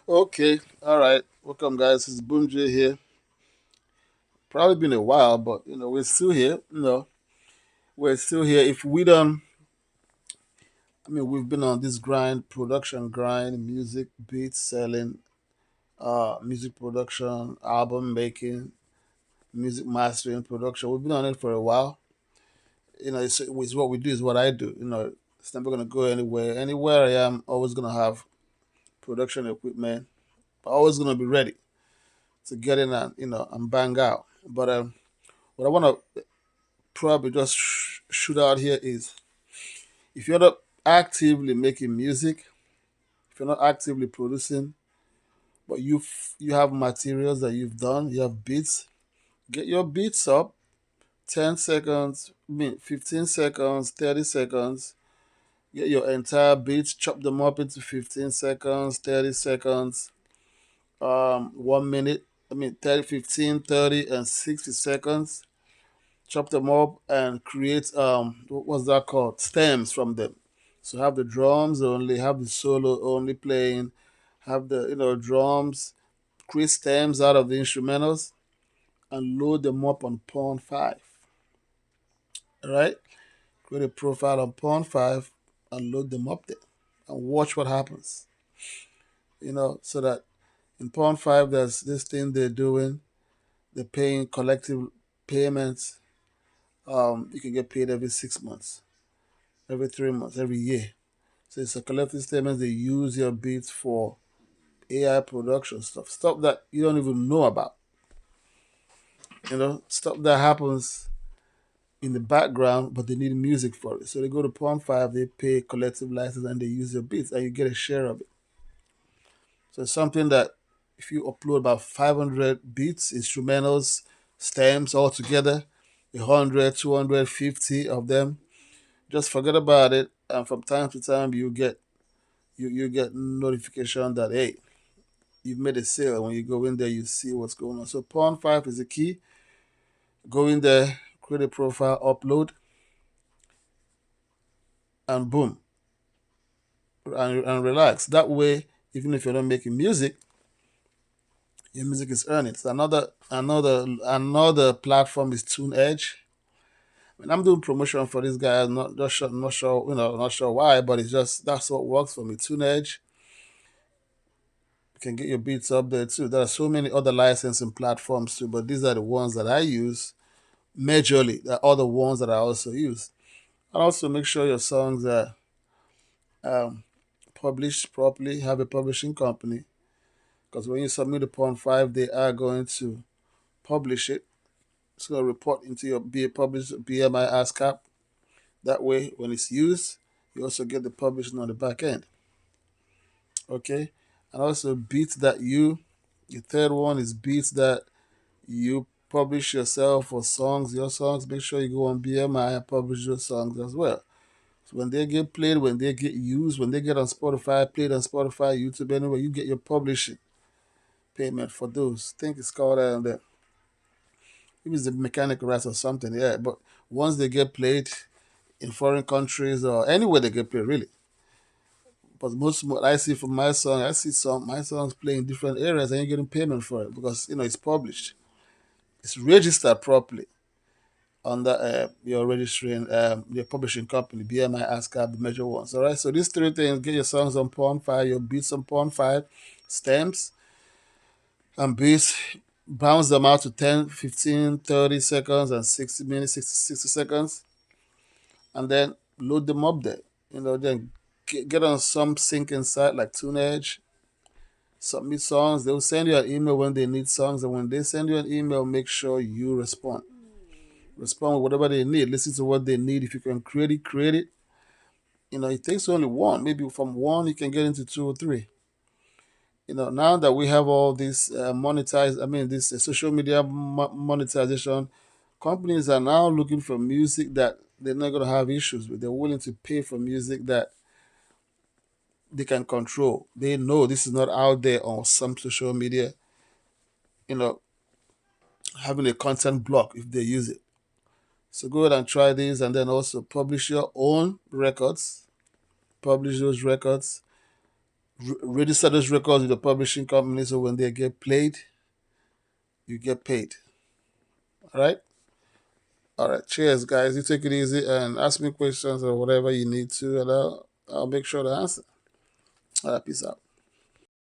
Okay, all right. Welcome, guys. It's Boomjay here. Probably been a while, but we're still here. We're still here. If we don't, we've been on this grind, production grind, music, beats selling, music production, album making, music mastering, production. We've been on it for a while. It's what we do. Is what I do. It's never gonna go anywhere. Anywhere I am, always gonna have production equipment. Always gonna be ready to get in and and bang out. But what I want to probably just shoot out here is if you're not actively making music, if you're not actively producing, but you have materials that you've done, you have beats, get your beats up, 10 seconds, 15 seconds, 30 seconds. Get your entire beats, chop them up into 15 seconds, 30 seconds, 1 minute. 30, 15, 30, and 60 seconds. Chop them up and create what was that called, stems from them. So have the drums only, have the solo only playing, have the drums, create stems out of the instrumentals and load them up on Pawn 5. All right, create a profile on Pawn 5 and load them up there and watch what happens. So that in Pawn 5 there's this thing they're doing, they're paying collective payments. You can get paid every 6 months, every 3 months, every year. So it's a collective statement. They use your beats for AI production stuff that you don't even know about. Stuff that happens in the background, but they need music for it. So they go to Palm 5, they pay collective license, and they use your beats, and you get a share of it. So it's something that if you upload about 500 beats, instrumentals, stems all together, 100, 250 of them, just forget about it. And from time to time, you get notification that hey, you've made a sale. When you go in there, you see what's going on. So Pawn 5 is the key. Go in there, create a profile, upload, and boom, and relax. That way, even if you're not making music, your music is earning. So another platform is Tune Edge. I'm doing promotion for this guy. I'm not sure, not sure why, but it's just that's what works for me. Tune Edge. You can get your beats up there too. There are so many other licensing platforms too, but these are the ones that I use majorly. There are other ones that I also use. And also make sure your songs are um, published properly, have a publishing company. Because when you submit upon 5, they are going to publish it. It's going to report into your be a published BMI ASCAP. That way, when it's used, you also get the publishing on the back end. Okay? And also beats that the third one is beats that you publish yourself or songs, your songs. Make sure you go on BMI and publish your songs as well. So when they get played, when they get used, when they get on Spotify, played on Spotify, YouTube, anywhere, you get your publishing payment for those. I think it's called maybe it's the mechanical rights or something. Yeah, but once they get played in foreign countries or anywhere they get played, really. But most what I see from my song, I see some my songs playing in different areas and you're getting payment for it because it's published, it's registered properly under your registering your publishing company, BMI, ASCAP, the major ones. All right. So these three things: get your songs on Porn 5, your beats on Porn 5, stamps and beats, bounce them out to 10, 15, 30 seconds and 60 minutes, 60 seconds, and then load them up there. Then get on some syncing site like TuneEdge, submit songs. They will send you an email when they need songs, and when they send you an email, make sure you respond. Respond with whatever they need. Listen to what they need. If you can create it, create it. It takes only one. Maybe from one you can get into two or three. Now that we have all this this social media monetization, companies are now looking for music that they're not going to have issues with. They're willing to pay for music that they can control. They know this is not out there on some social media, you know, having a content block if they use it. So go ahead and try this and then also publish your own records. Publish those records, register those records with the publishing company so when they get played, you get paid. All right. All right. Cheers, guys. You take it easy and ask me questions or whatever you need to, and I'll make sure to answer. All right. Peace out.